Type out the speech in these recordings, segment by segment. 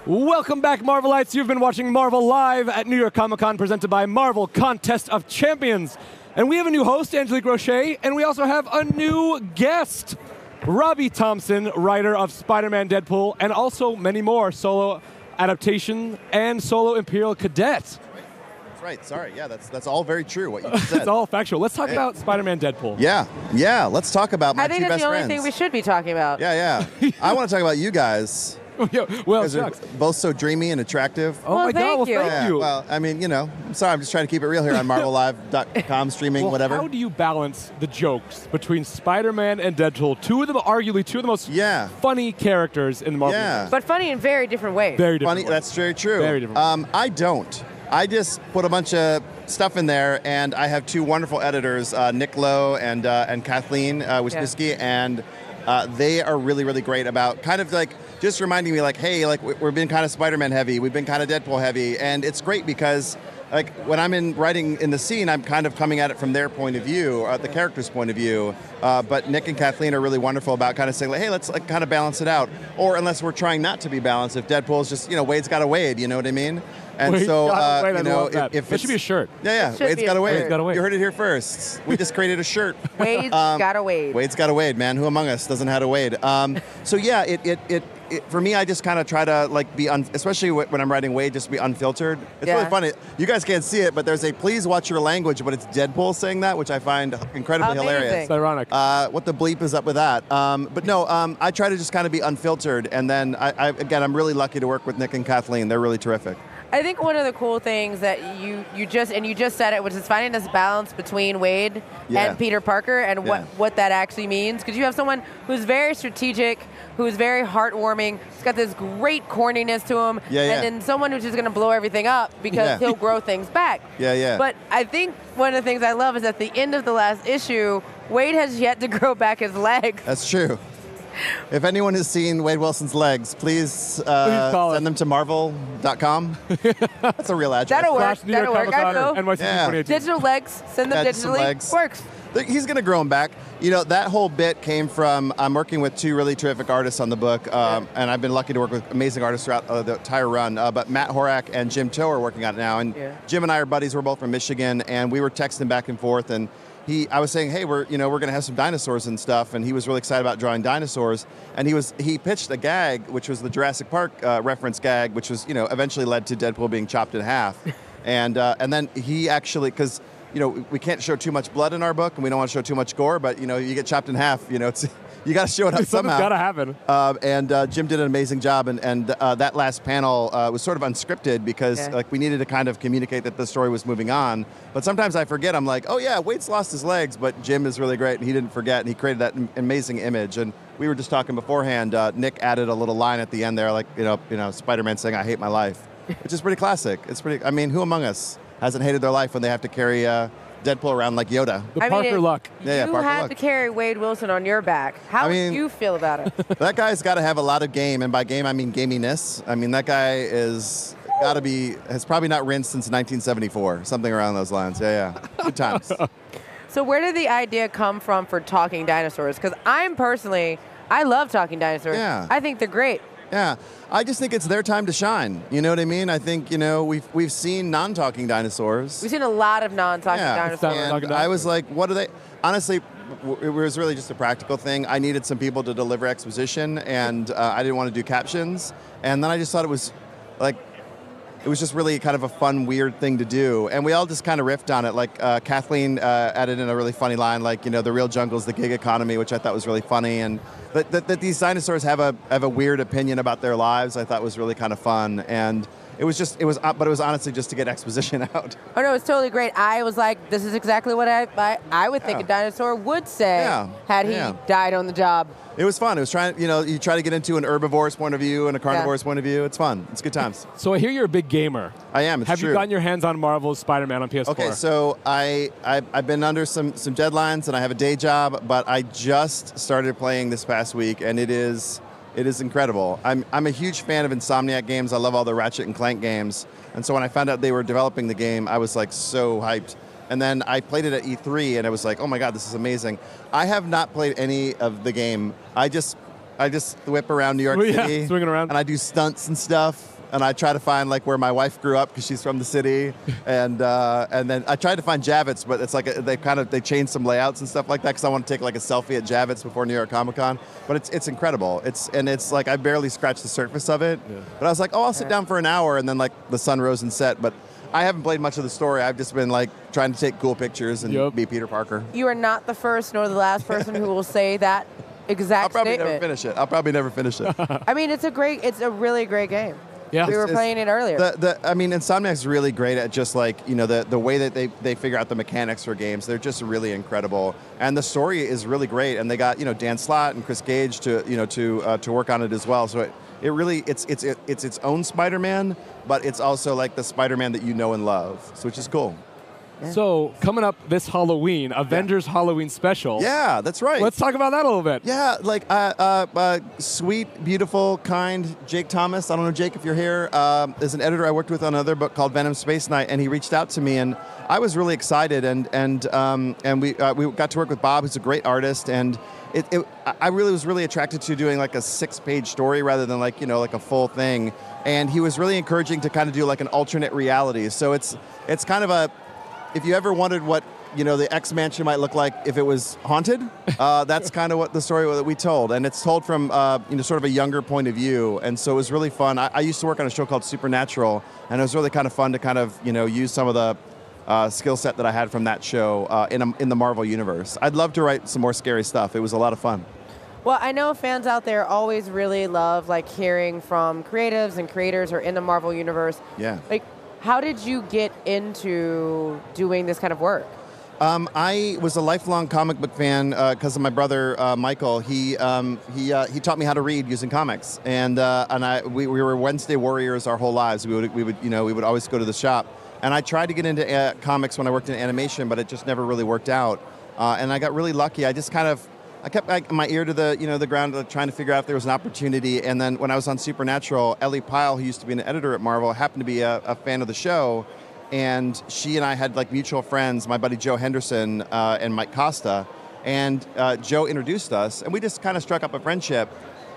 Welcome back, Marvelites. You've been watching Marvel Live at New York Comic Con, presented by Marvel Contest of Champions. And we have a new host, Angelique Roche, and we also have a new guest, Robbie Thompson, writer of Spider-Man, Deadpool, and also many more, solo adaptation and solo Imperial Cadet. That's right. Sorry. Yeah, that's all very true, what you just said. It's all factual. Let's talk about Spider-Man, Deadpool. Yeah. Let's talk about my two best friends. I think that's the only thing we should be talking about. Yeah. I want to talk about you guys. Well, they're both so dreamy and attractive. Oh my God, well, thank you. Well, I mean, I'm sorry, I'm just trying to keep it real here on MarvelLive.com, streaming, whatever. How do you balance the jokes between Spider-Man and Deadpool, arguably two of the most funny characters in the Marvel universe? But funny in very different ways. Very different Funny, ways. that's very true. Very different. I don't. I just put a bunch of stuff in there, and I have two wonderful editors, Nick Lowe and Kathleen Wisniewski, and they are really, really great about kind of like just reminding me, like, hey, like we've been kind of Spider-Man heavy, we've been kind of Deadpool heavy, and it's great because like when I'm writing in the scene, I'm kind of coming at it from their point of view, the character's point of view. But Nick and Kathleen are really wonderful about kind of saying, like, hey, let's like kind of balance it out. Or unless we're trying not to be balanced, if Deadpool's just, Wade's got a Wade, you know what I mean? And Wade's so, got a Wade, if that should be a shirt. Yeah, Wade's got a Wade. Got a Wade. You heard it here first. We just created a shirt. Wade's got a Wade. Wade's got a Wade, man. Who among us doesn't have a Wade? So yeah, it for me, I just kind of try to like be, especially when I'm writing Wade, just be unfiltered. It's really funny. You guys can't see it, but there's a please watch your language, but it's Deadpool saying that, which I find incredibly hilarious. It's ironic. What the bleep is up with that? But no, I try to just kind of be unfiltered, and then I'm really lucky to work with Nick and Kathleen. They're really terrific. I think one of the cool things that you just said it, which is finding this balance between Wade and Peter Parker and what that actually means. Because you have someone who's very strategic, who's very heartwarming. He's got this great corniness to him. And then someone who's just going to blow everything up because he'll grow things back. But I think one of the things I love is at the end of the last issue, Wade has yet to grow back his legs. That's true. If anyone has seen Wade Wilson's legs, please send them to marvel.com. That's a real address. That'll work. That'll work. I know. NYCC 2018. Digital legs. Send them digitally. Works. He's going to grow them back. That whole bit came from, I'm working with two really terrific artists on the book, and I've been lucky to work with amazing artists throughout the entire run. But Matt Horak and Jim Toe are working on it now. And Jim and I are buddies. We're both from Michigan, and we were texting back and forth. And I was saying, hey, we're going to have some dinosaurs and stuff, and he was really excited about drawing dinosaurs. And he pitched a gag, which was the Jurassic Park reference gag, which was eventually led to Deadpool being chopped in half. And then he actually, because we can't show too much blood in our book, and we don't want to show too much gore, but you get chopped in half, it's you got to show it up somehow. Something's got to happen. And Jim did an amazing job, and that last panel was sort of unscripted because like we needed to kind of communicate that the story was moving on. But sometimes I forget. I'm like, oh yeah, Wade's lost his legs, but Jim is really great, and he didn't forget, and he created that amazing image. And we were just talking beforehand. Nick added a little line at the end there, like Spider-Man saying, "I hate my life," which is pretty classic. It's pretty. I mean, who among us hasn't hated their life when they have to carry Deadpool around like Yoda? The Parker luck. You had to carry Wade Wilson on your back. How do you feel about it? That guy's got to have a lot of game, and by game I mean gaminess. I mean, that guy has probably not rinsed since 1974, something around those lines. Yeah. Good times. So where did the idea come from for talking dinosaurs? Because I love talking dinosaurs. Yeah. I think they're great. Yeah, I just think it's their time to shine. You know what I mean? I think, we've seen non-talking dinosaurs. We've seen a lot of non-talking dinosaurs. And I was like, what are they? Honestly, it was really just a practical thing. I needed some people to deliver exposition, and I didn't want to do captions. And then I just thought it was just really kind of a fun, weird thing to do. And we all just kind of riffed on it. Like Kathleen added in a really funny line, like, the real jungle's the gig economy, which I thought was really funny. And that these dinosaurs have a weird opinion about their lives, I thought was really kind of fun. And it was honestly just to get exposition out. Oh no, it's totally great. I was like, this is exactly what I would think a dinosaur would say had he died on the job. It was fun. It was trying, you try to get into an herbivore's point of view and a carnivore's point of view. It's fun. It's good times. So I hear you're a big gamer. I am. It's Have true. you gotten your hands on Marvel's Spider-Man on PS4? Okay, so I've been under some deadlines, and I have a day job, but I just started playing this past week, and it is incredible. I'm a huge fan of Insomniac games. I love all the Ratchet and Clank games, and so when I found out they were developing the game, I was like so hyped. And then I played it at E3, and I was like, oh my God, this is amazing. I have not played any of the game. I just I just whip around New York City. Swinging around. And I do stunts and stuff. And I try to find like where my wife grew up because she's from the city, and then I tried to find Javits, but it's like they changed some layouts and stuff like that because I want to take like a selfie at Javits before New York Comic Con. But it's incredible. It's like I barely scratched the surface of it. Yeah. But I was like, oh, I'll sit down for an hour, and then like the sun rose and set. But I haven't played much of the story. I've just been like trying to take cool pictures and be Peter Parker. You are not the first nor the last person who will say that exact statement. I'll probably never finish it. I mean, it's a really great game. Yeah. We were playing it earlier. I mean, Insomniac's really great at just like, the way that they figure out the mechanics for games. They're just really incredible. And the story is really great. And they got, Dan Slott and Chris Gage to work on it as well. So it really, it's its own Spider-Man, but it's also like the Spider-Man that you know and love, so which is cool. Yeah. So coming up this Halloween, Avengers Halloween special. Yeah, that's right. Let's talk about that a little bit. Yeah, like sweet, beautiful, kind Jake Thomas. I don't know, Jake, if you're here. Is an editor I worked with on another book called Venom Space Knight, and he reached out to me, and I was really excited. And we got to work with Bob, who's a great artist, and I was really attracted to doing like a 6-page story rather than like a full thing. And he was really encouraging to kind of do like an alternate reality. So it's kind of if you ever wondered what the X Mansion might look like if it was haunted, that's kind of what the story that we told, and it's told from sort of a younger point of view, and so it was really fun. I used to work on a show called Supernatural, and it was really kind of fun to kind of use some of the skill set that I had from that show in the Marvel universe. I'd love to write some more scary stuff. It was a lot of fun. Well, I know fans out there always really love like hearing from creatives and creators who are in the Marvel universe. Yeah. Like, how did you get into doing this kind of work? I was a lifelong comic book fan because of my brother Michael. He taught me how to read using comics, and we were Wednesday warriors our whole lives. We would always go to the shop, and I tried to get into comics when I worked in animation, but it just never really worked out. And I got really lucky. I kept my ear to the ground, trying to figure out if there was an opportunity. And then when I was on Supernatural, Ellie Pyle, who used to be an editor at Marvel, happened to be a fan of the show. And she and I had like mutual friends, my buddy Joe Henderson and Mike Costa. And Joe introduced us, and we just kind of struck up a friendship.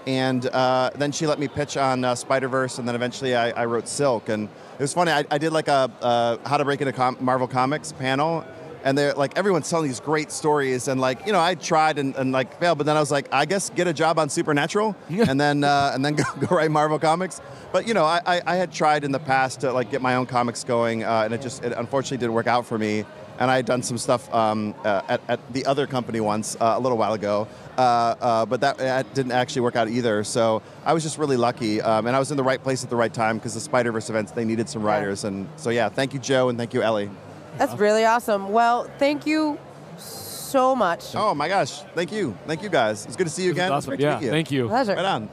And then she let me pitch on Spider-Verse, and then eventually I wrote Silk. And it was funny, I did like a How to Break into Marvel Comics panel. And they're like, everyone's telling these great stories, and like, I tried and like failed, but then I was like, I guess get a job on Supernatural, and then go write Marvel Comics. But I had tried in the past to like get my own comics going, and it unfortunately didn't work out for me. And I had done some stuff at the other company once a little while ago, but that didn't actually work out either. So I was just really lucky, and I was in the right place at the right time because the Spider-Verse events, they needed some writers, and so yeah, thank you, Joe, and thank you, Ellie. That's really awesome. Well, thank you so much. Oh my gosh, thank you guys. It's good to see you again. Awesome. It's great to meet you. Thank you. Pleasure. Right on.